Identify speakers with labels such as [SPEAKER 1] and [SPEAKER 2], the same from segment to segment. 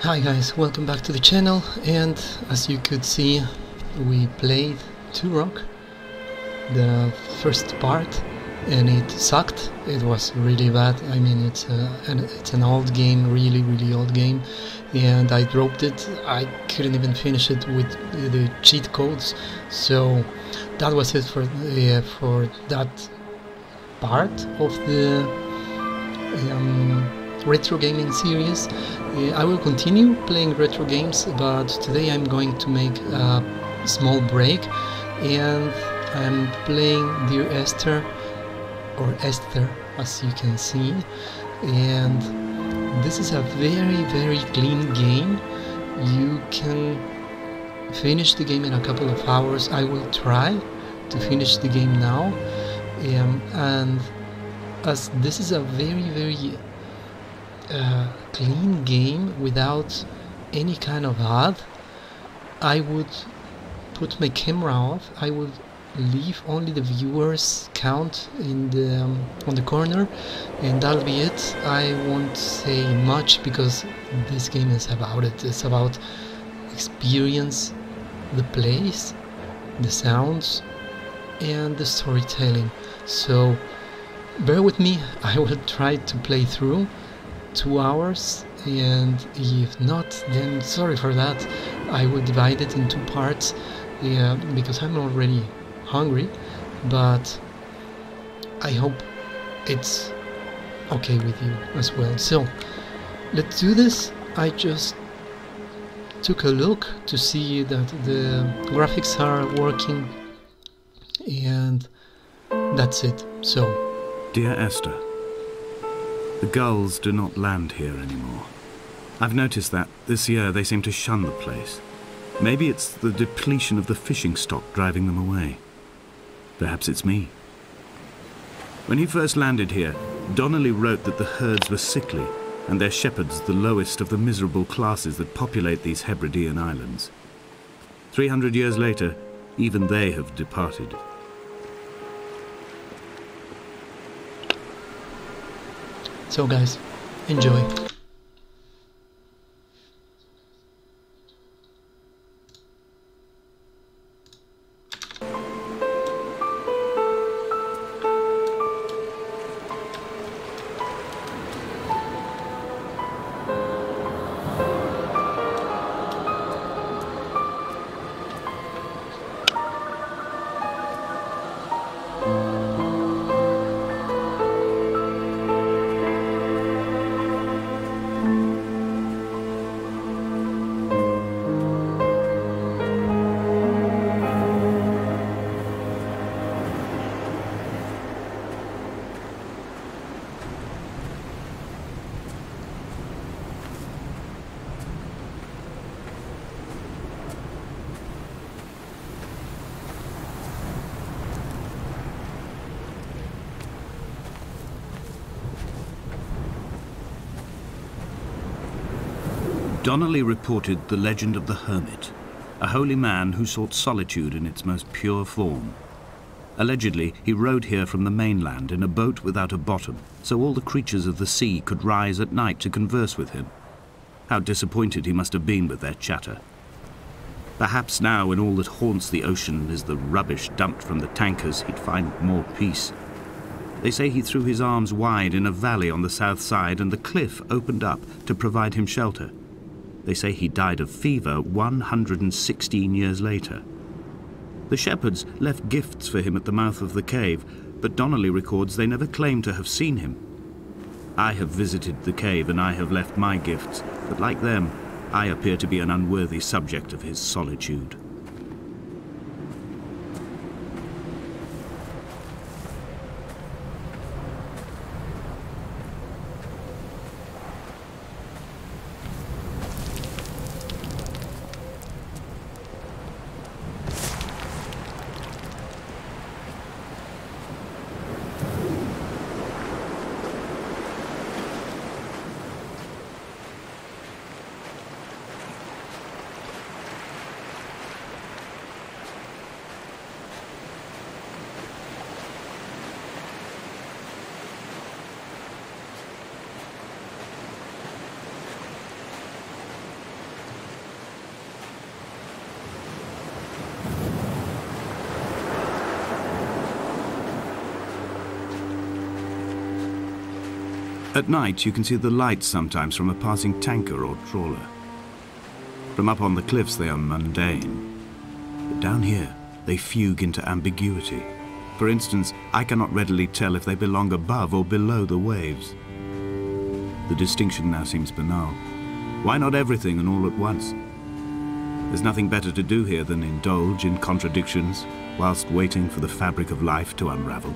[SPEAKER 1] Hi guys, welcome back to the channel, and as you could see we played Turok, the first part, and it sucked. It was really bad. I mean, it's an old game, really old game, and I dropped it. I couldn't even finish it with the cheat codes, so that was it for that part of the retro gaming series. I will continue playing retro games, but today I'm going to make a small break, and I'm playing Dear Esther, or Esther as you can see, and this is a very clean game. You can finish the game in a couple of hours. I will try to finish the game now, and as this is a very clean game without any kind of ad, I would put my camera off. I would leave only the viewers count in the on the corner, and that'll be it. I won't say much because this game is about it. It's about experience, the place, the sounds, and the storytelling. So bear with me. I will try to play through 2 hours, and if not, then sorry for that. I will divide it in 2 parts, because I'm already hungry, but I hope it's okay with you as well. So let's do this. I just took a look to see that the graphics are working, and that's it. So,
[SPEAKER 2] Dear Esther, the gulls do not land here anymore. I've noticed that this year they seem to shun the place. Maybe it's the depletion of the fishing stock driving them away. Perhaps it's me. When he first landed here, Donnelly wrote that the herds were sickly and their shepherds the lowest of the miserable classes that populate these Hebridean islands. 300 years later, even they have departed.
[SPEAKER 1] So guys, enjoy.
[SPEAKER 2] Donnelly reported the legend of the hermit, a holy man who sought solitude in its most pure form. Allegedly, he rode here from the mainland in a boat without a bottom, so all the creatures of the sea could rise at night to converse with him. How disappointed he must have been with their chatter. Perhaps now, when all that haunts the ocean is the rubbish dumped from the tankers, he'd find more peace. They say he threw his arms wide in a valley on the south side, and the cliff opened up to provide him shelter. They say he died of fever 116 years later. The shepherds left gifts for him at the mouth of the cave, but Donnelly records they never claimed to have seen him. I have visited the cave and I have left my gifts, but like them, I appear to be an unworthy subject of his solitude. At night, you can see the lights sometimes from a passing tanker or trawler. From up on the cliffs, they are mundane. But down here, they fugue into ambiguity. For instance, I cannot readily tell if they belong above or below the waves. The distinction now seems banal. Why not everything and all at once? There's nothing better to do here than indulge in contradictions whilst waiting for the fabric of life to unravel.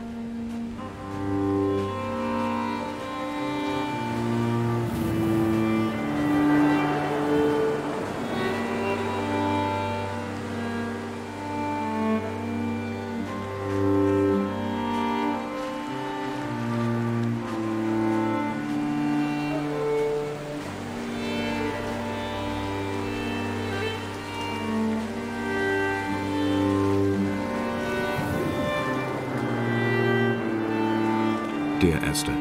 [SPEAKER 2] Dear Esther,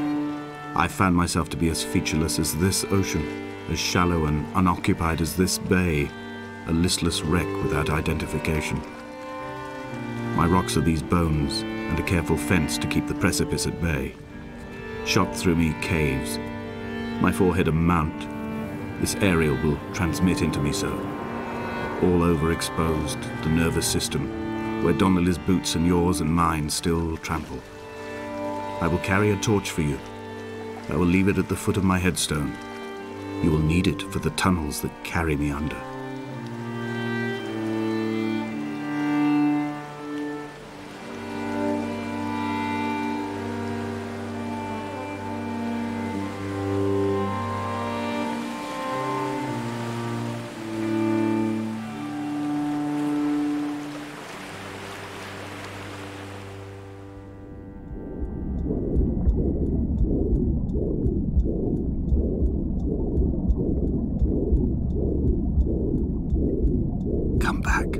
[SPEAKER 2] I found myself to be as featureless as this ocean, as shallow and unoccupied as this bay, a listless wreck without identification. My rocks are these bones, and a careful fence to keep the precipice at bay. Shot through me caves, my forehead a mount. This aerial will transmit into me so. All overexposed, the nervous system, where Donnelly's boots and yours and mine still trample. I will carry a torch for you. I will leave it at the foot of my headstone. You will need it for the tunnels that carry me under. Come back.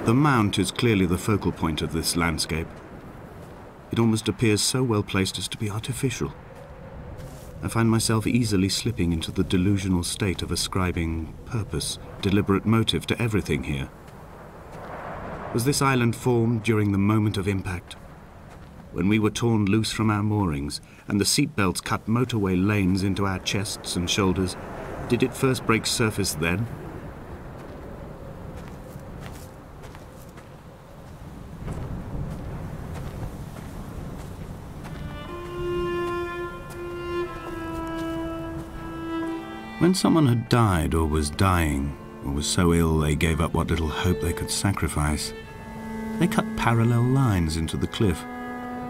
[SPEAKER 2] The mount is clearly the focal point of this landscape. It almost appears so well placed as to be artificial. I find myself easily slipping into the delusional state of ascribing purpose, deliberate motive to everything here. Was this island formed during the moment of impact? When we were torn loose from our moorings and the seatbelts cut motorway lanes into our chests and shoulders, did it first break surface then? When someone had died or was dying, or was so ill they gave up what little hope they could sacrifice, they cut parallel lines into the cliff,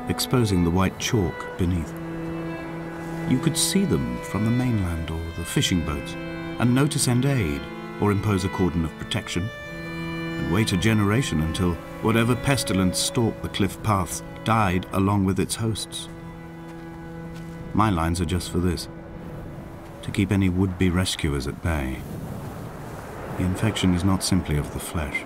[SPEAKER 2] exposing the white chalk beneath. You could see them from the mainland or the fishing boats, and know to send aid or impose a cordon of protection, and wait a generation until whatever pestilence stalked the cliff paths died along with its hosts. My lines are just for this, to keep any would-be rescuers at bay. The infection is not simply of the flesh.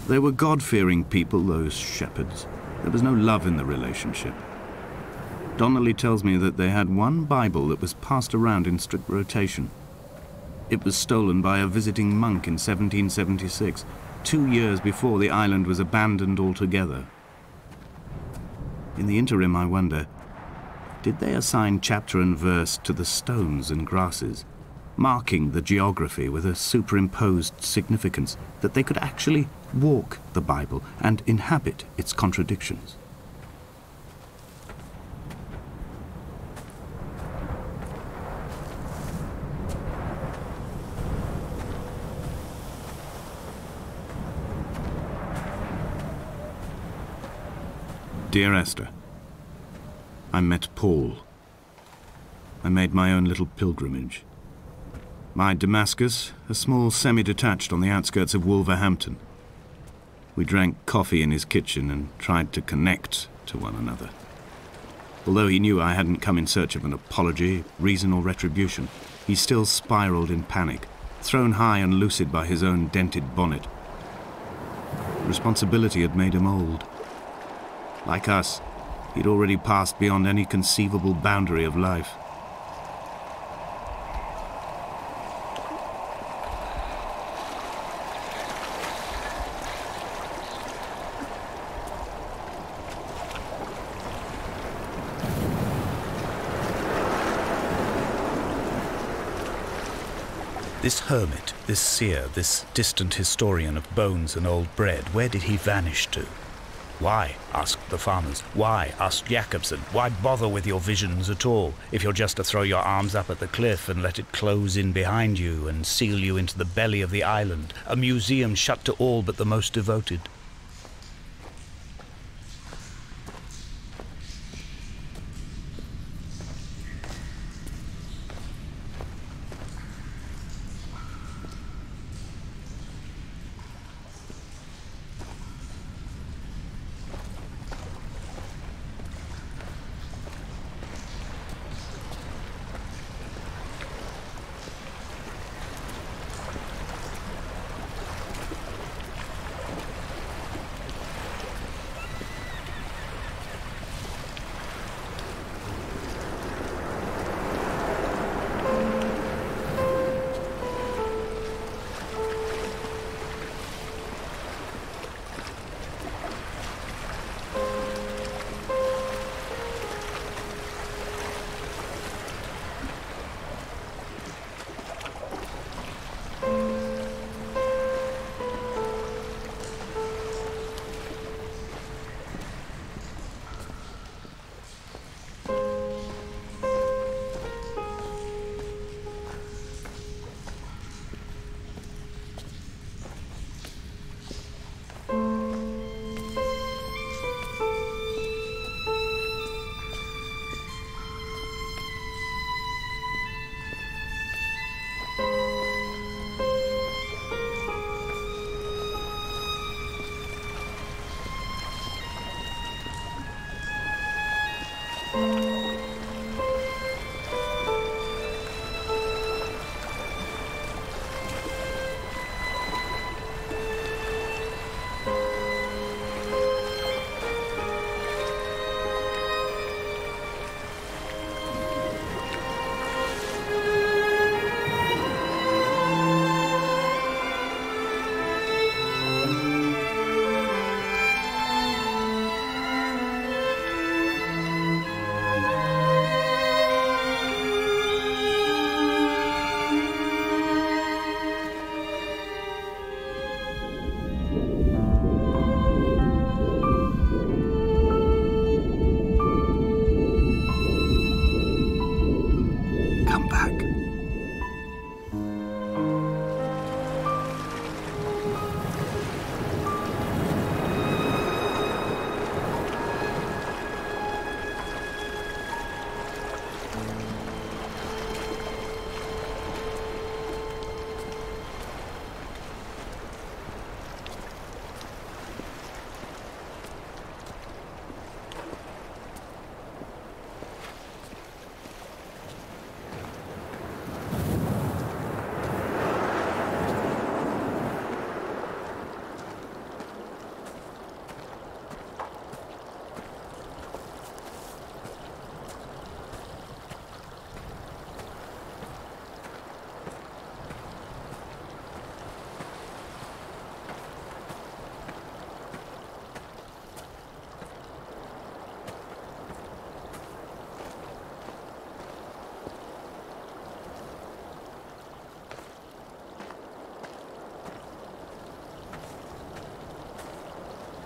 [SPEAKER 2] They were God-fearing people, those shepherds. There was no love in the relationship. Donnelly tells me that they had one Bible that was passed around in strict rotation. It was stolen by a visiting monk in 1776, 2 years before the island was abandoned altogether. In the interim, I wonder, did they assign chapter and verse to the stones and grasses, marking the geography with a superimposed significance that they could actually walk the Bible and inhabit its contradictions? Dear Esther, I met Paul. I made my own little pilgrimage. My Damascus, a small semi-detached on the outskirts of Wolverhampton. We drank coffee in his kitchen and tried to connect to one another. Although he knew I hadn't come in search of an apology, reason or retribution, he still spiraled in panic, thrown high and lucid by his own dented bonnet. Responsibility had made him old. Like us, he'd already passed beyond any conceivable boundary of life.
[SPEAKER 3] This hermit, this seer, this distant historian of bones and old bread, where did he vanish to? Why, asked the farmers. Why, asked Jacobson. Why bother with your visions at all, if you're just to throw your arms up at the cliff and let it close in behind you and seal you into the belly of the island, a museum shut to all but the most devoted?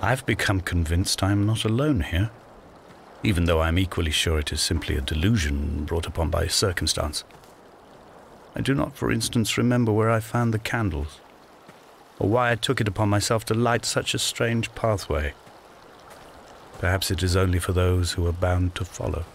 [SPEAKER 3] I've become convinced I am not alone here, even though I am equally sure it is simply a delusion brought upon by circumstance. I do not, for instance, remember where I found the candles, or why I took it upon myself to light such a strange pathway. Perhaps it is only for those who are bound to follow.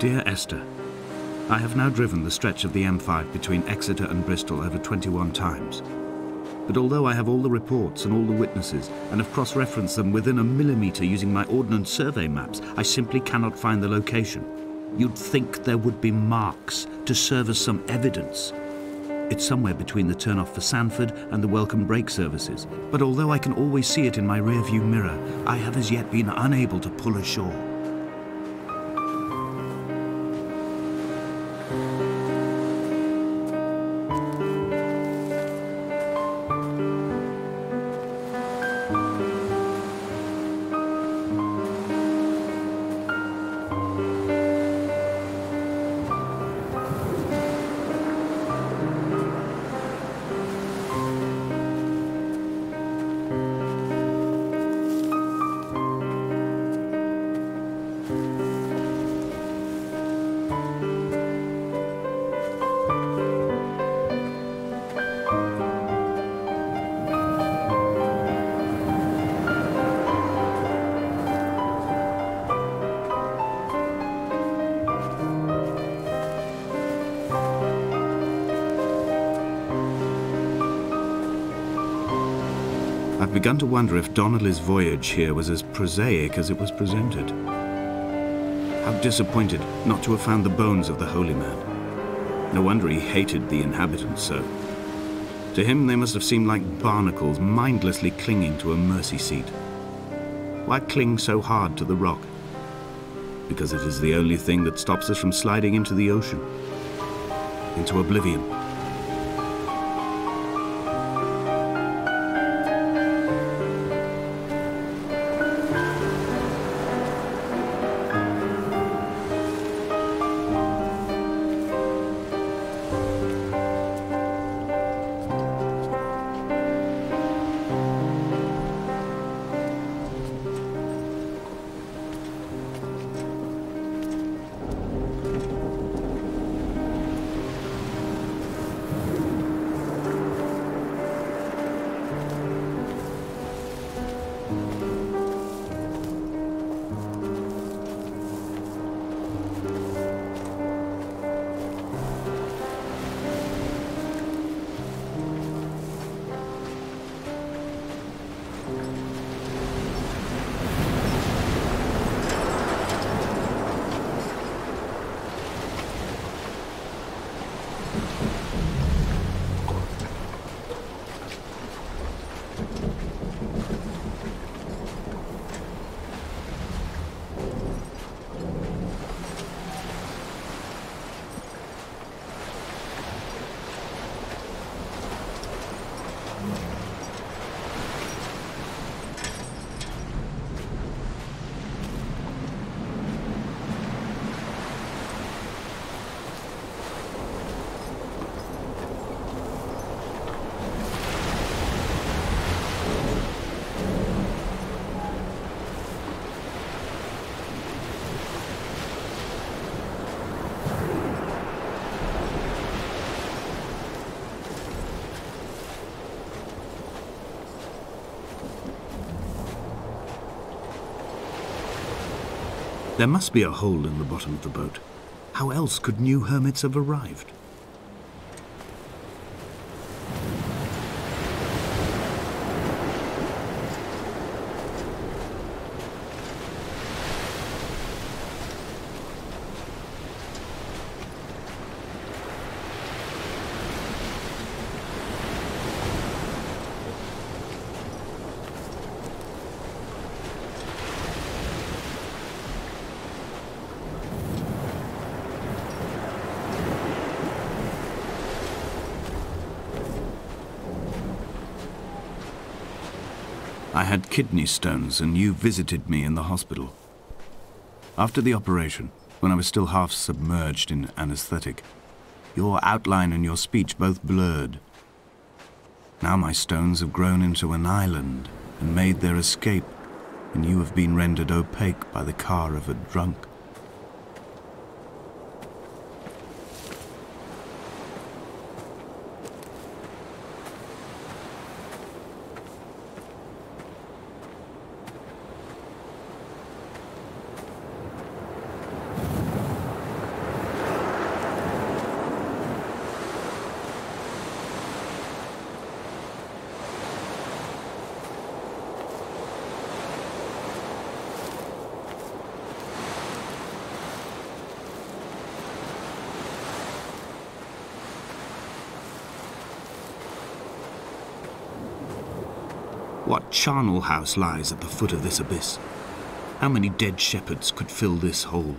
[SPEAKER 2] Dear Esther, I have now driven the stretch of the M5 between Exeter and Bristol over 21 times. But although I have all the reports and all the witnesses and have cross-referenced them within a millimetre using my Ordnance Survey maps, I simply cannot find the location. You'd think there would be marks to serve as some evidence. It's somewhere between the turn-off for Sandford and the welcome brake services. But although I can always see it in my rear-view mirror, I have as yet been unable to pull ashore. I've begun to wonder if Donnelly's voyage here was as prosaic as it was presented. How disappointed not to have found the bones of the holy man. No wonder he hated the inhabitants so. To him they must have seemed like barnacles mindlessly clinging to a mercy seat. Why cling so hard to the rock? Because it is the only thing that stops us from sliding into the ocean, into oblivion. There must be a hole in the bottom of the boat. How else could new hermits have arrived? I had kidney stones and you visited me in the hospital. After the operation, when I was still half submerged in anesthetic, your outline and your speech both blurred. Now my stones have grown into an island and made their escape, and you have been rendered opaque by the car of a drunk. What charnel house lies at the foot of this abyss? How many dead shepherds could fill this hole?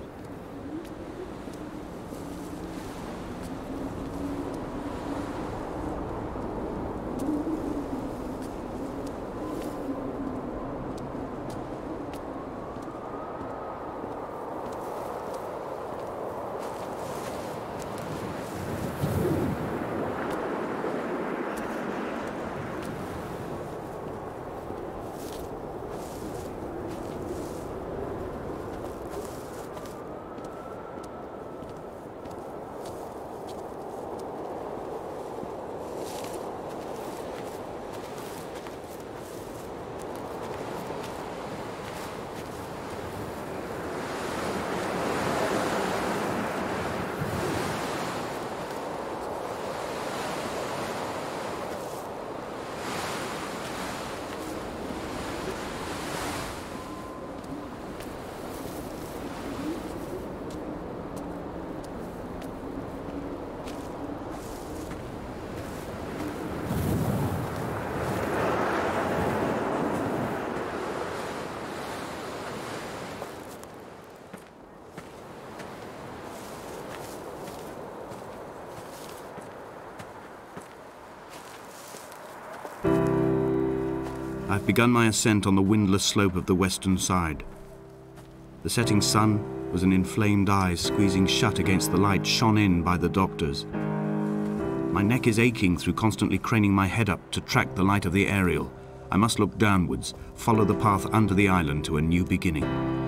[SPEAKER 2] I've begun my ascent on the windless slope of the western side. The setting sun was an inflamed eye squeezing shut against the light shone in by the doctors. My neck is aching through constantly craning my head up to track the light of the aerial. I must look downwards, follow the path under the island to a new beginning.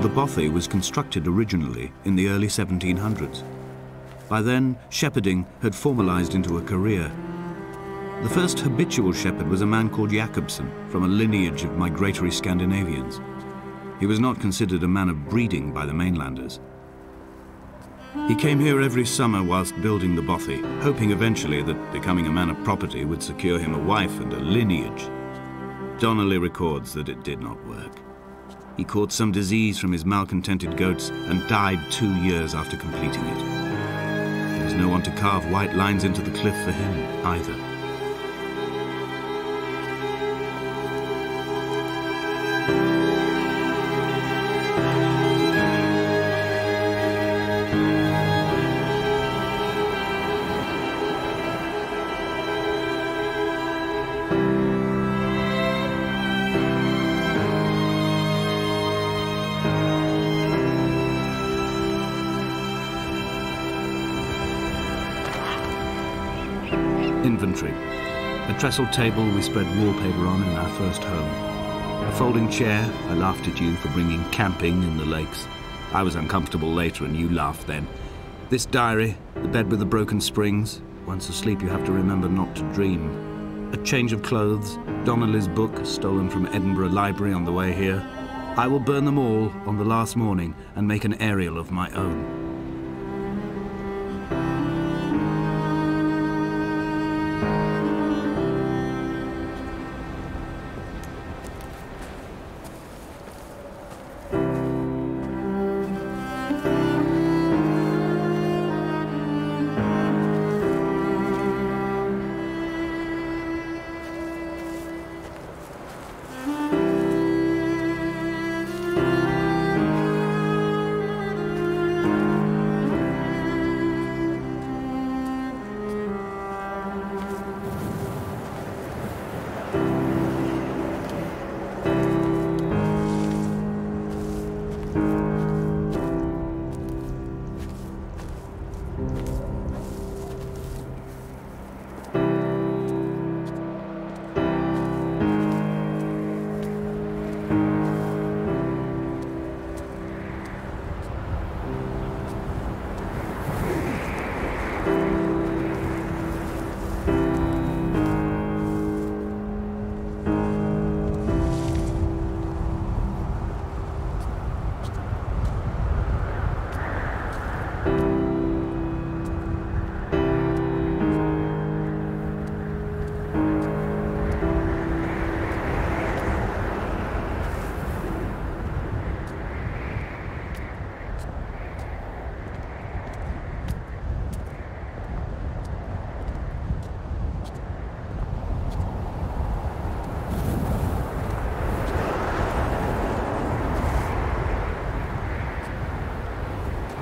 [SPEAKER 2] The bothy was constructed originally in the early 1700s. By then, shepherding had formalized into a career. The first habitual shepherd was a man called Jakobsen, from a lineage of migratory Scandinavians. He was not considered a man of breeding by the mainlanders. He came here every summer whilst building the bothy, hoping eventually that becoming a man of property would secure him a wife and a lineage. Donnelly records that it did not work. He caught some disease from his malcontented goats and died 2 years after completing it. There was no one to carve white lines into the cliff for him, either. inventory. A trestle table we spread wallpaper on in our first home. A folding chair. I laughed at you for bringing camping in the lakes. I was uncomfortable later and you laughed then. This diary, the bed with the broken springs. Once asleep you have to remember not to dream. A change of clothes, Donnelly's book stolen from Edinburgh Library on the way here. I will burn them all on the last morning and make an aerial of my own.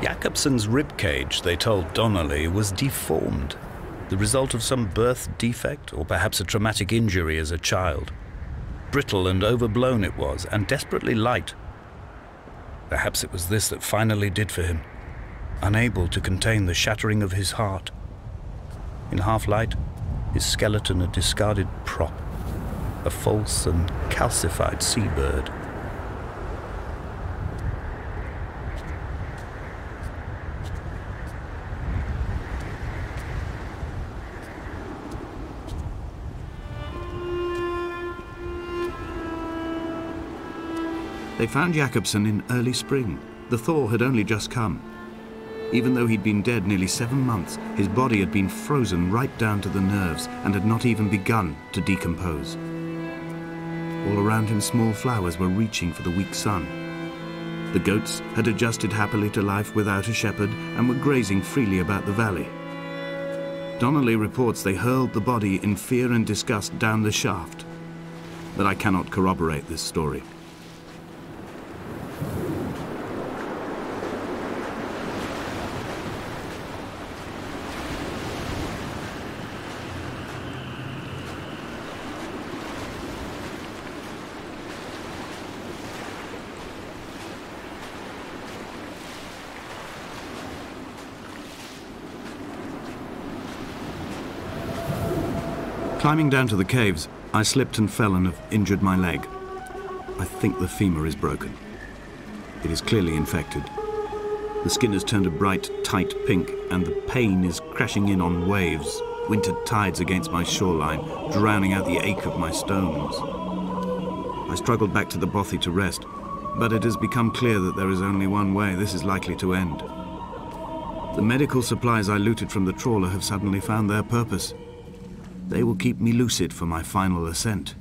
[SPEAKER 3] Jakobsen's ribcage, they told Donnelly, was deformed, the result of some birth defect or perhaps a traumatic injury as a child. Brittle and overblown it was, and desperately light. Perhaps it was this that finally did for him, unable to contain the shattering of his heart. In half-light, his skeleton a discarded prop, a false and calcified seabird.
[SPEAKER 2] They found Jakobsen in early spring. The thaw had only just come. Even though he'd been dead nearly 7 months, his body had been frozen right down to the nerves and had not even begun to decompose. All around him small flowers were reaching for the weak sun. The goats had adjusted happily to life without a shepherd and were grazing freely about the valley. Donnelly reports they hurled the body in fear and disgust down the shaft, but I cannot corroborate this story. Climbing down to the caves, I slipped and fell and have injured my leg. I think the femur is broken. It is clearly infected. The skin has turned a bright, tight pink, and the pain is crashing in on waves, winter tides against my shoreline, drowning out the ache of my stones. I struggled back to the bothy to rest, but it has become clear that there is only one way this is likely to end. The medical supplies I looted from the trawler have suddenly found their purpose. They will keep me lucid for my final ascent.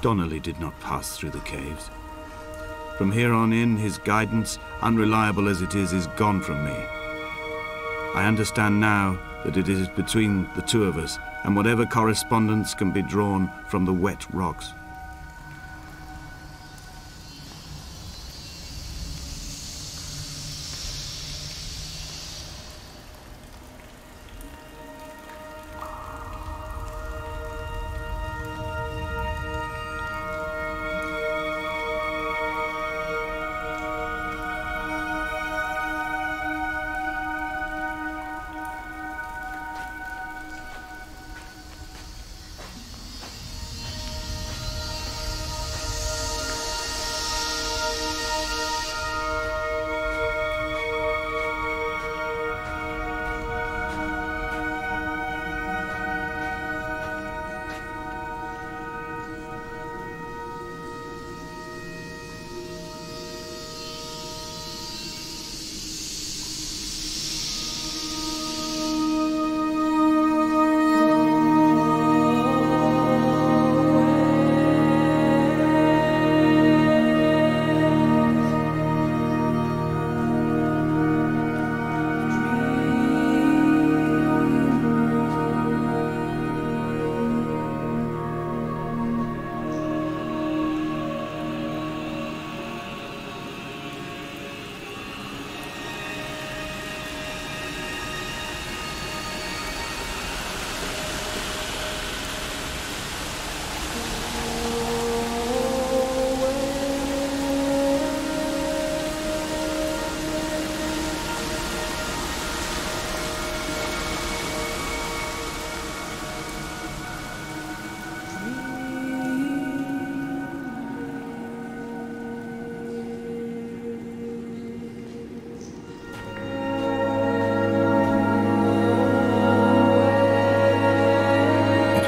[SPEAKER 2] Donnelly did not pass through the caves. From here on in, his guidance, unreliable as it is gone from me. I understand now that it is between the two of us, and whatever correspondence can be drawn from the wet rocks.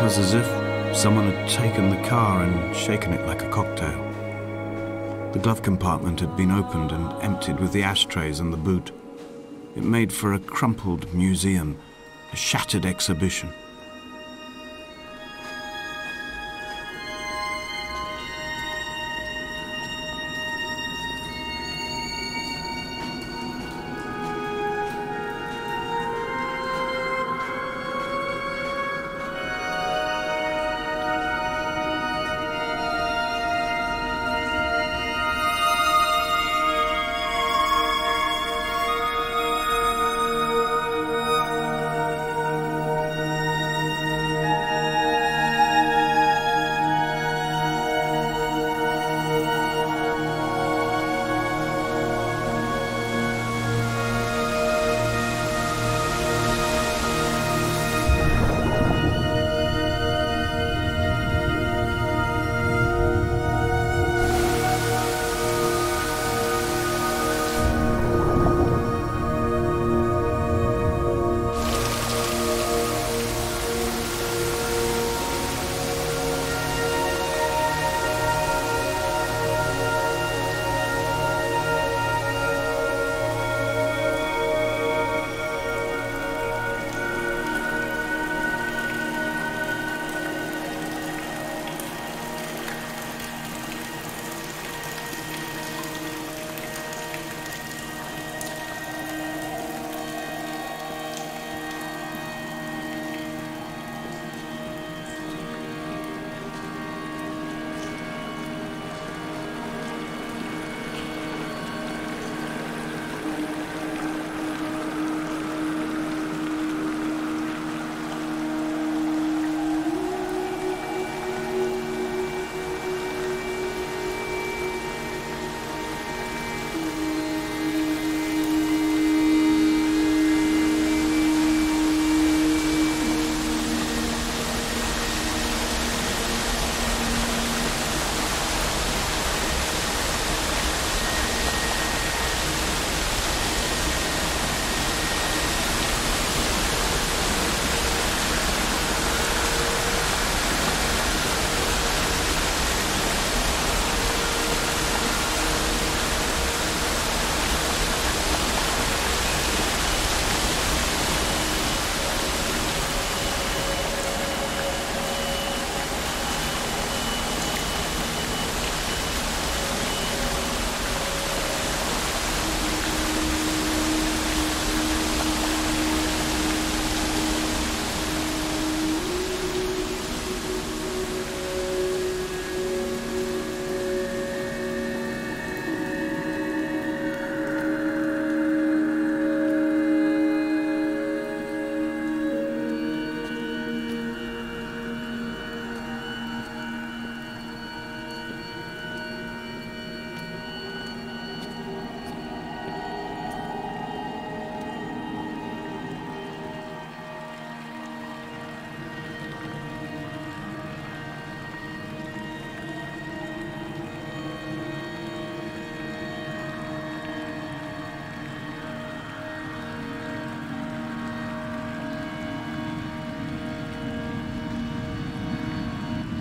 [SPEAKER 2] It was as if someone had taken the car and shaken it like a cocktail. The glove compartment had been opened and emptied with the ashtrays and the boot. It made for a crumpled museum, a shattered exhibition.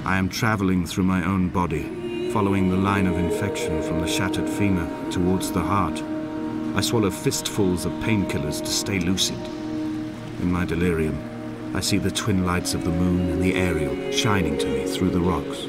[SPEAKER 2] I am traveling through my own body, following the line of infection from the shattered femur towards the heart. I swallow fistfuls of painkillers to stay lucid. In my delirium, I see the twin lights of the moon and the Ariel shining to me through the rocks.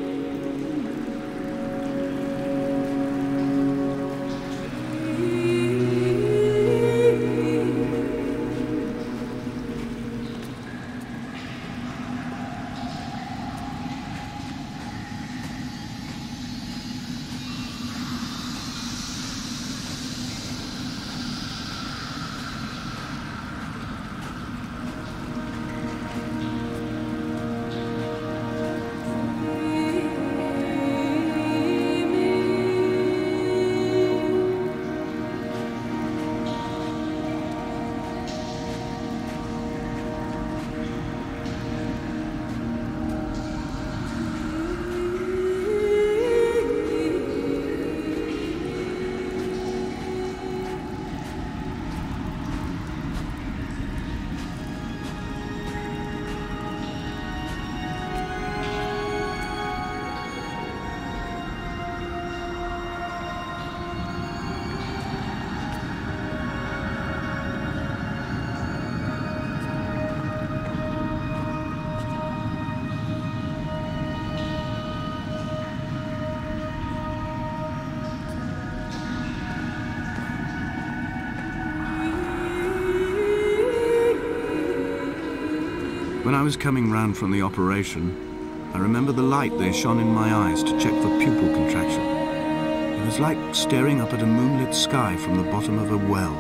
[SPEAKER 2] When I was coming round from the operation, I remember the light they shone in my eyes to check for pupil contraction. It was like staring up at a moonlit sky from the bottom of a well.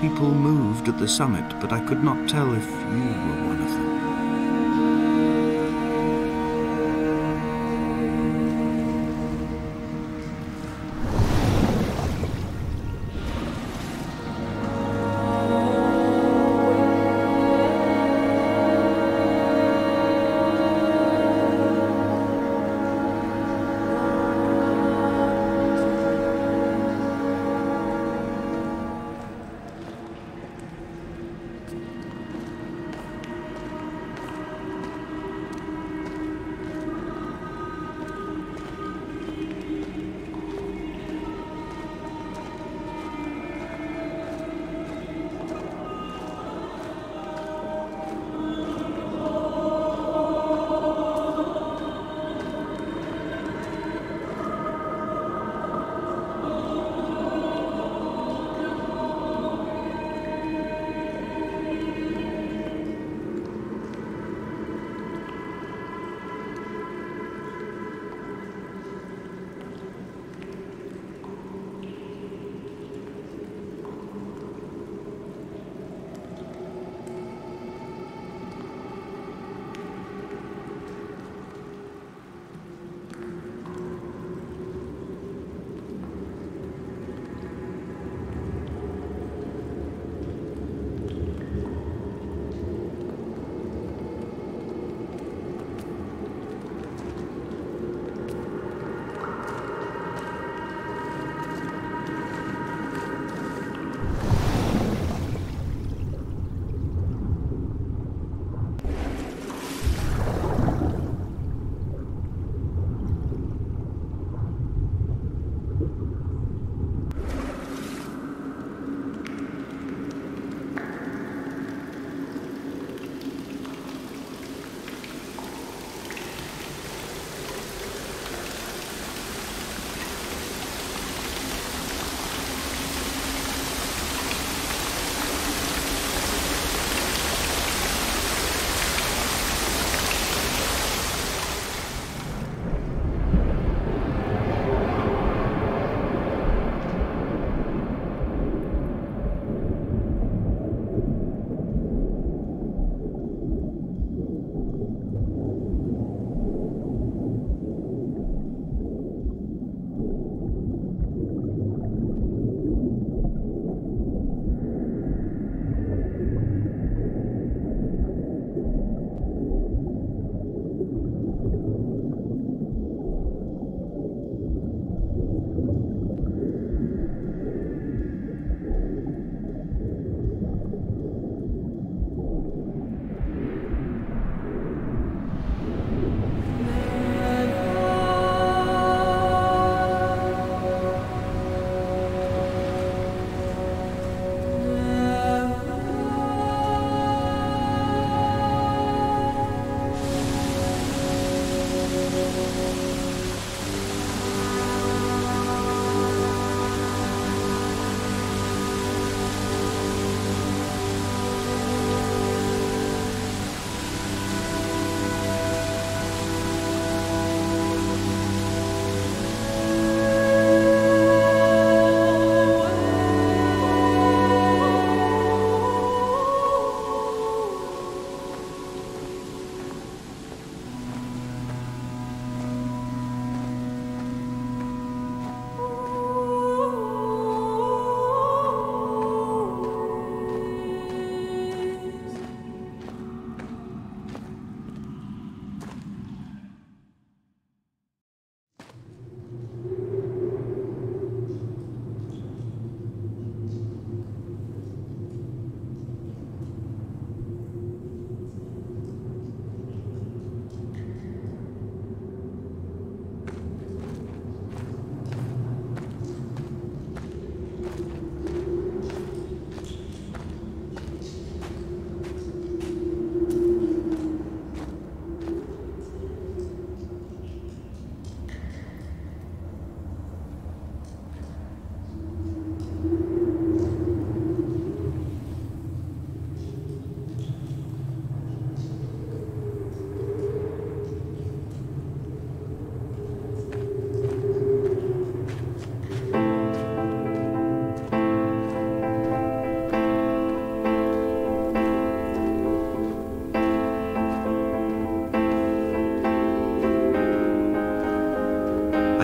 [SPEAKER 2] People moved at the summit, but I could not tell if you were one of them.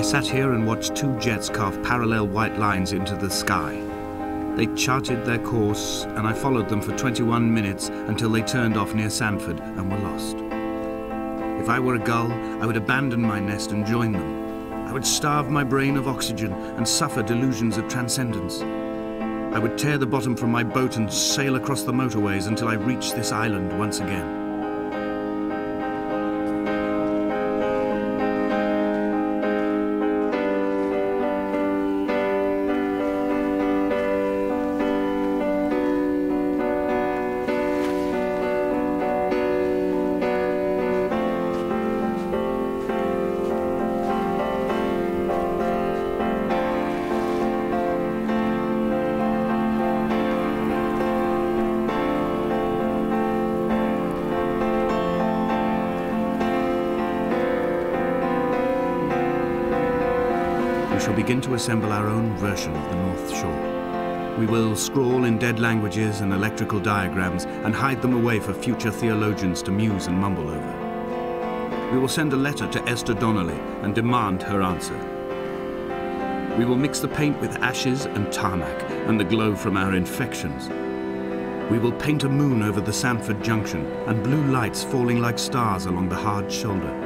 [SPEAKER 2] sat here and watched two jets carve parallel white lines into the sky. They charted their course, and I followed them for 21 minutes until they turned off near Sanford and were lost. If I were a gull, I would abandon my nest and join them. I would starve my brain of oxygen and suffer delusions of transcendence. I would tear the bottom from my boat and sail across the motorways until I reached this island once again. We shall begin to assemble our own version of the North Shore. We will scrawl in dead languages and electrical diagrams and hide them away for future theologians to muse and mumble over. We will send a letter to Esther Donnelly and demand her answer. We will mix the paint with ashes and tarmac and the glow from our infections. We will paint a moon over the Sanford Junction and blue lights falling like stars along the hard shoulder.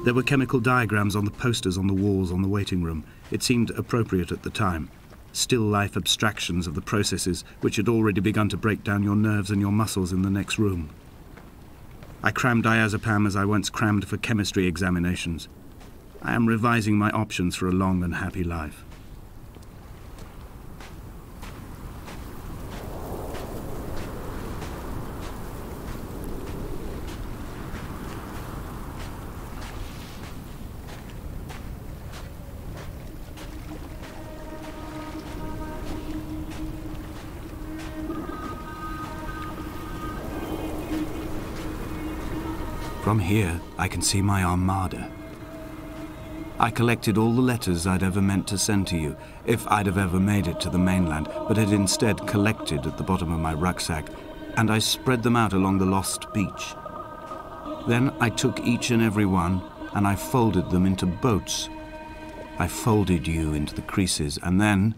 [SPEAKER 2] There were chemical diagrams on the posters on the walls on the waiting room. It seemed appropriate at the time. Still life abstractions of the processes which had already begun to break down your nerves and your muscles in the next room. I crammed diazepam as I once crammed for chemistry examinations. I am revising my options for a long and happy life. From here, I can see my armada. I collected all the letters I'd ever meant to send to you, if I'd have ever made it to the mainland, but had instead collected at the bottom of my rucksack, and I spread them out along the lost beach. Then I took each and every one, and I folded them into boats. I folded you into the creases, and then,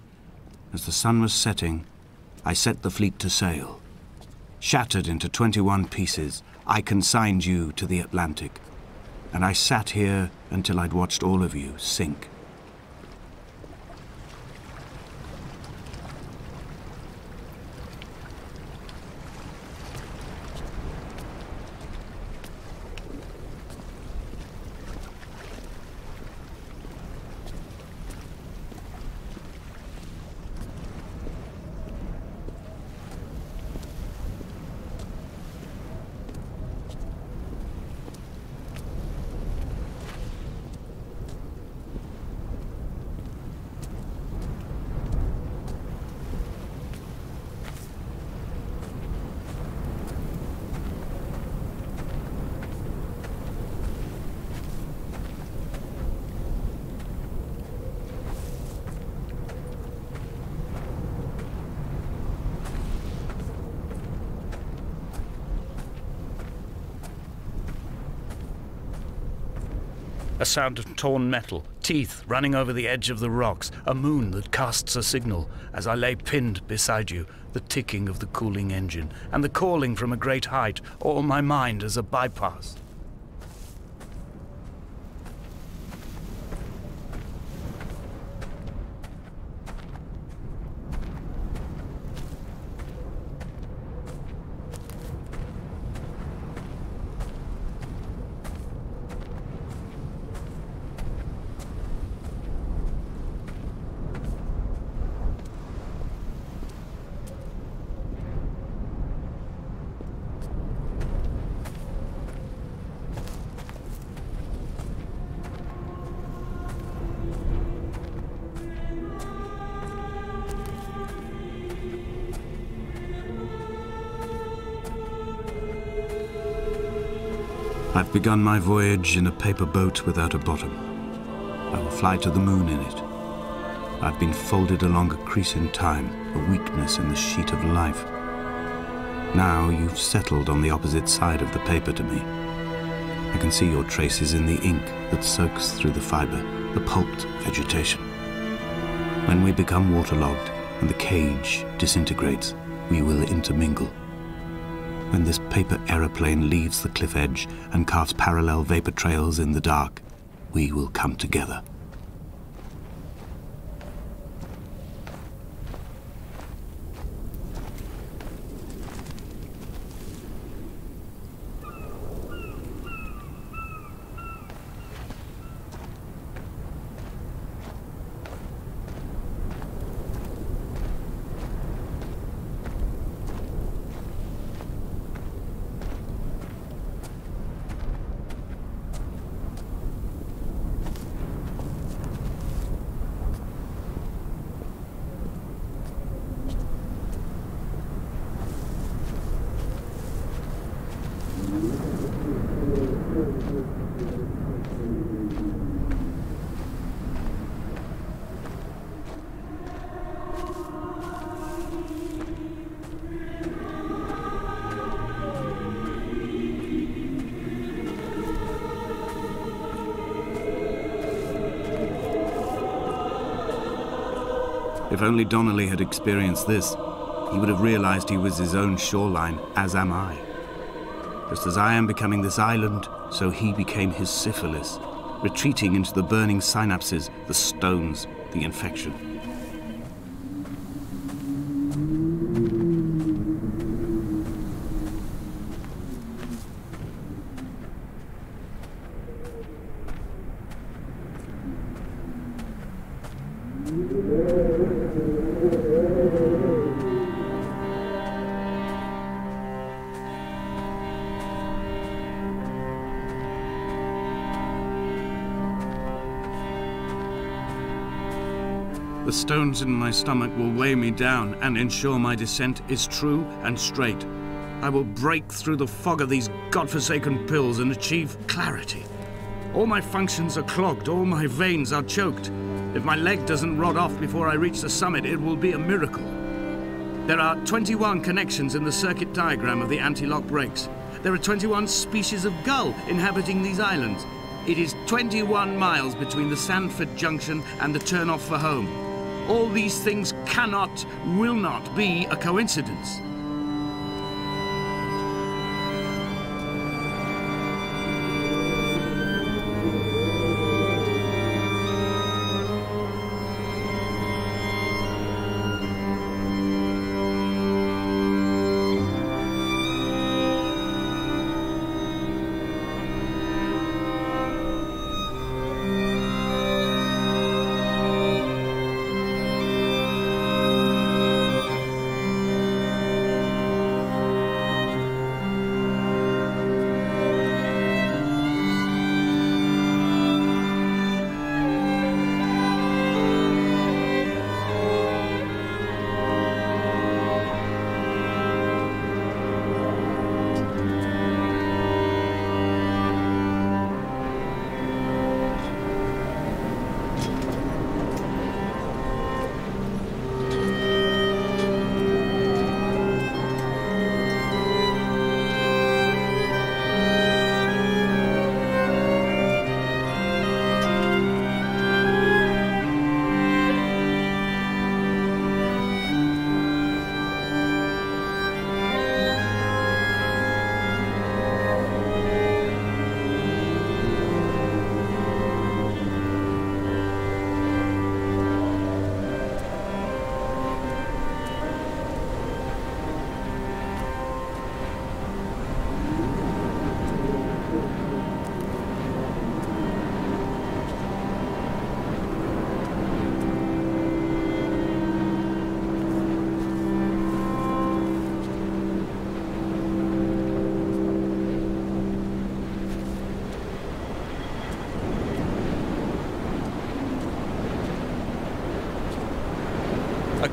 [SPEAKER 2] as the sun was setting, I set the fleet to sail. Shattered into 21 pieces, I consigned you to the Atlantic, and I sat here until I'd watched all of you sink.
[SPEAKER 3] A sound of torn metal, teeth running over the edge of the rocks, a moon that casts a signal. As I lay pinned beside you, the ticking of the cooling engine, and the calling from a great height, all my mind as a bypass.
[SPEAKER 2] I've begun my voyage in a paper boat without a bottom. I will fly to the moon in it. I've been folded along a crease in time, a weakness in the sheet of life. Now you've settled on the opposite side of the paper to me. I can see your traces in the ink that soaks through the fiber, the pulped vegetation. When we become waterlogged and the cage disintegrates, we will intermingle. When this paper aeroplane leaves the cliff edge and carves parallel vapor trails in the dark, we will come together. If only Donnelly had experienced this, he would have realized he was his own shoreline, as am I. Just as I am becoming this island, so he became his syphilis, retreating into the burning synapses, the stones, the infection. The stones in my stomach will weigh me down and ensure my descent is true and straight. I will break through the fog of these godforsaken pills and achieve clarity. All my functions are clogged, all my veins are choked. If my leg doesn't rot off before I reach the summit, it will be a miracle. There are 21 connections in the circuit diagram of the anti-lock brakes. There are 21 species of gull inhabiting these islands. It is 21 miles between the Sandford Junction and the turn-off for home. All these things cannot, will not be a coincidence.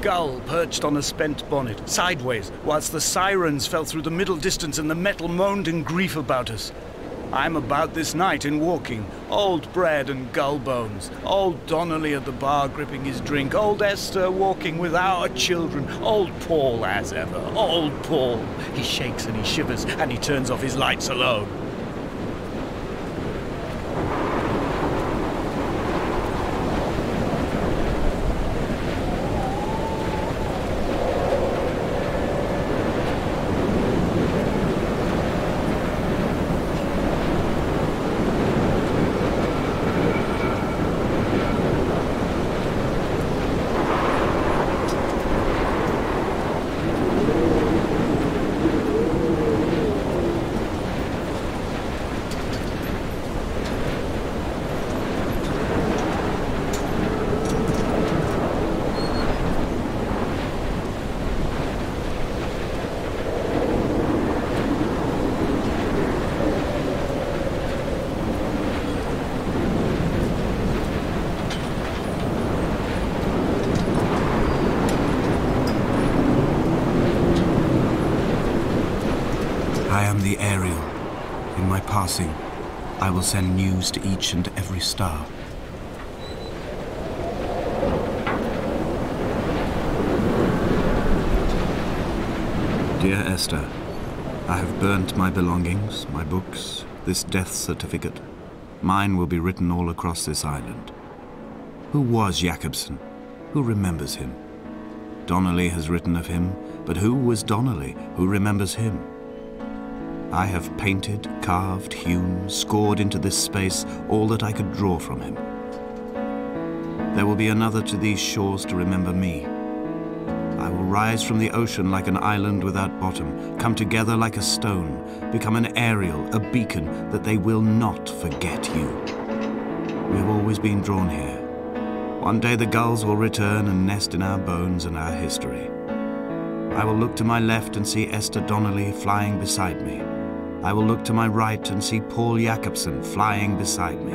[SPEAKER 3] gull perched on a spent bonnet, sideways, whilst the sirens fell through the middle distance and the metal moaned in grief about us. I'm about this night in walking, old bread and gull bones, old Donnelly at the bar gripping his drink, old Esther walking with our children, old Paul as ever, old Paul. He shakes and he shivers and he turns off his lights alone.
[SPEAKER 2] I am the Ariel. In my passing, I will send news to each and every star. Dear Esther, I have burnt my belongings, my books, this death certificate. Mine will be written all across this island. Who was Jakobsen? Who remembers him? Donnelly has written of him, but who was Donnelly? Who remembers him? I have painted, carved, hewn, scored into this space all that I could draw from him. There will be another to these shores to remember me. I will rise from the ocean like an island without bottom, come together like a stone, become an Ariel, a beacon that they will not forget you. We have always been drawn here. One day the gulls will return and nest in our bones and our history. I will look to my left and see Esther Donnelly flying beside me. I will look to my right and see Paul Jakobsen flying beside me.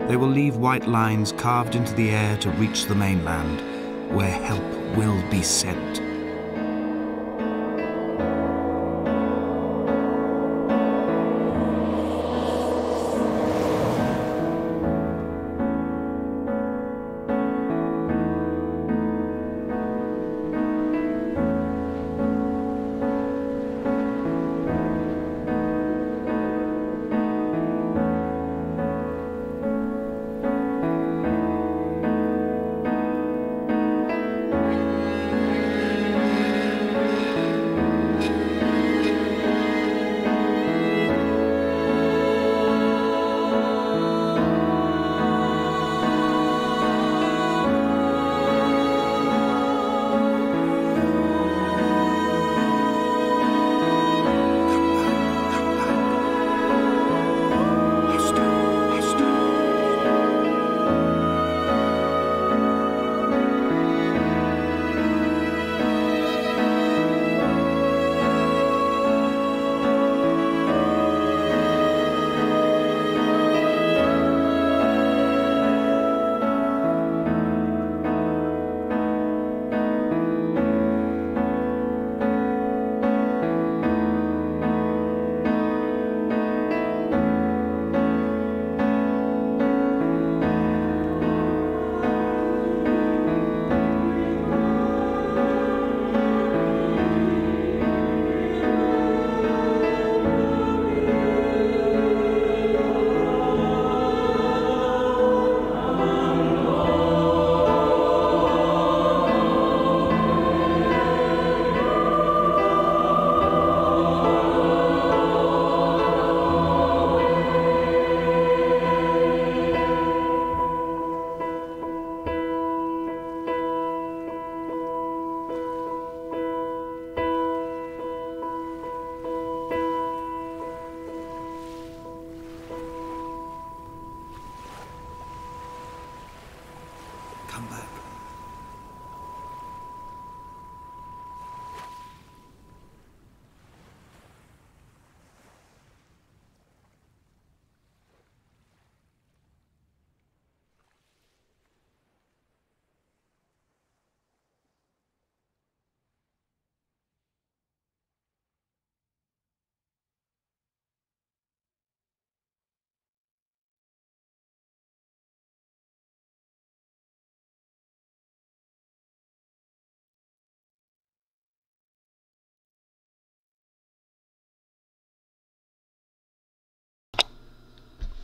[SPEAKER 2] They will leave white lines carved into the air to reach the mainland, where help will be sent.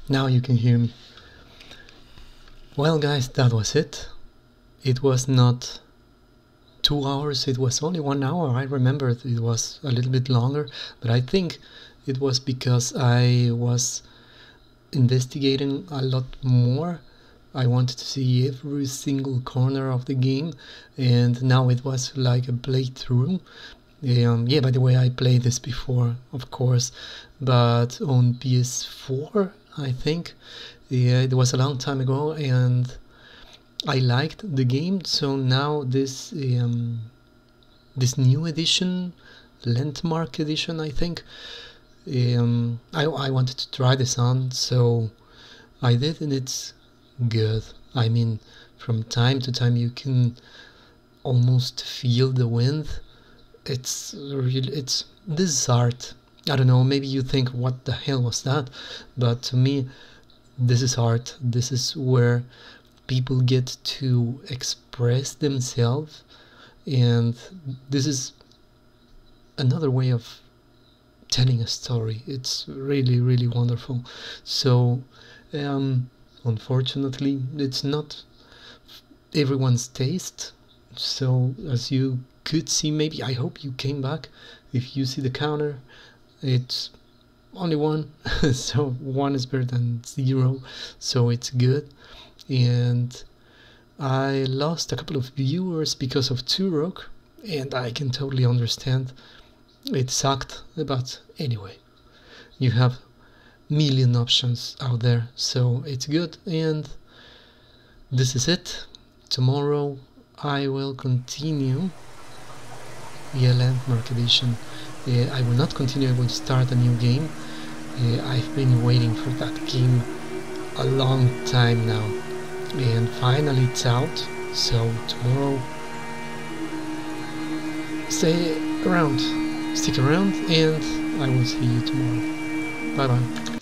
[SPEAKER 1] Now you can hear me. Well guys, that was it. It was not 2 hours, it was only 1 hour. I remember it was a little bit longer, but I think it was because I was investigating a lot more. I wanted to see every single corner of the game, and now it was like a playthrough. Yeah, by the way, I played this before, of course, but on PS4, I think. Yeah, it was a long time ago, and I liked the game. So now this new edition, Landmark edition, I think. I wanted to try this on, so I did, and it's good. I mean, from time to time you can almost feel the wind. It's this is art. I don't know, maybe you think, what the hell was that? But to me, this is art. This is where people get to express themselves, and this is another way of telling a story. It's really, really wonderful. So unfortunately, it's not everyone's taste. So as you could see, maybe, I hope you came back. If you see the counter, it's only 1. So 1 is better than 0, so it's good. And I lost a couple of viewers because of Turok, and I can totally understand. It sucked, but anyway, you have million options out there, so it's good. And this is it. Tomorrow I will continue Landmark Edition. I will not continue, I will start a new game. I've been waiting for that game a long time now, and finally it's out. So tomorrow, stay around, stick around, and I will see you tomorrow. Bye bye.